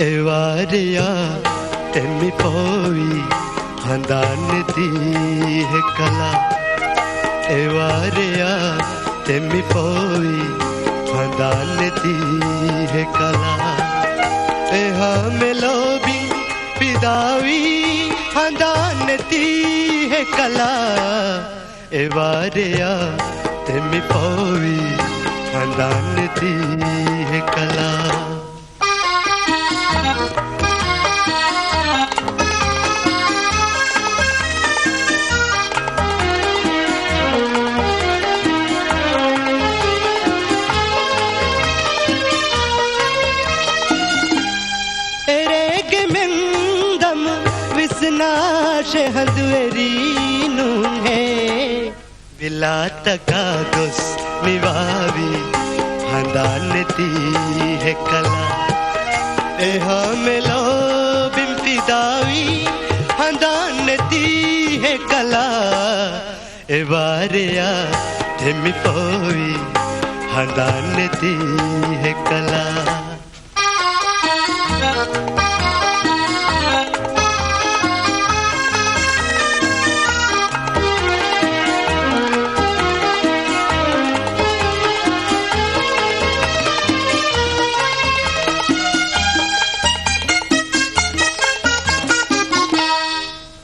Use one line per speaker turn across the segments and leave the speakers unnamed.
एवारिया तेमी पोवी हंदान दी है कला। एवारिया तेमी पोवी हंदान दी है कला। एहा मेलोबी पिदावी हंदान दी है कला। एवारिया तेमी पोवी हंदान दी है कला। हंदुएरी नूंगे बिलात का दुस निवावी हंदान दी है कला। एहा मेलो बिम्पिदावी हंदान दी है कला। एवारिया तेमी पोवी हंदान दी है कला।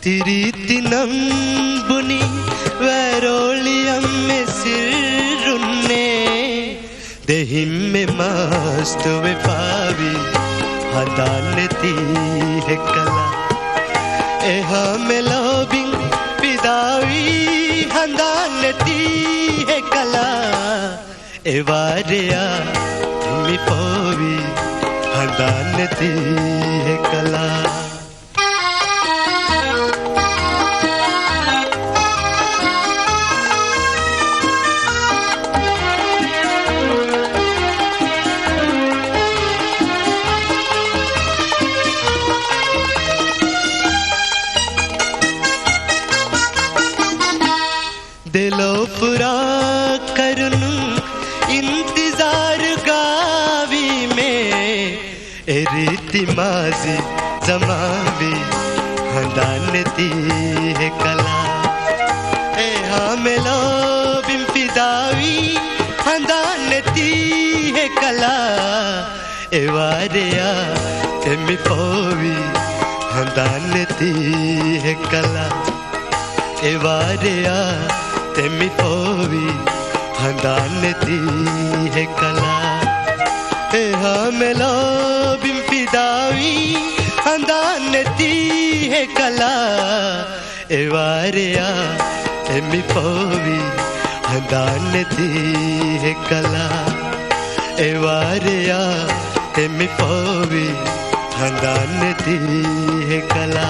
तिरीतिनम बुनी वैरोलियम में सिरुन्ने देहिम में मस्त वे पावी हंदान दी है कला। एहा मेलोबिंग पिदावी हंदान दी है कला। एवारिया तेमी पोवी हंदान दी है कला। दिलो पूरा करनू इंतजार गावी में रीति माजी जमावी हंदान दी है कला। एहा मेलो बिम्पिदावी हंदान दी है कला। एवारिया तेमी पोवी हंदान दी है कला। एवारिया तेमी पोवी हंदान दी है कला। एहा मेलो बिम्पिदावी हंदान दी है कला। एवारिया तेमी पोवी हंदान दी है कला। एवारिया तेमी पोवी हंदान दी है कला।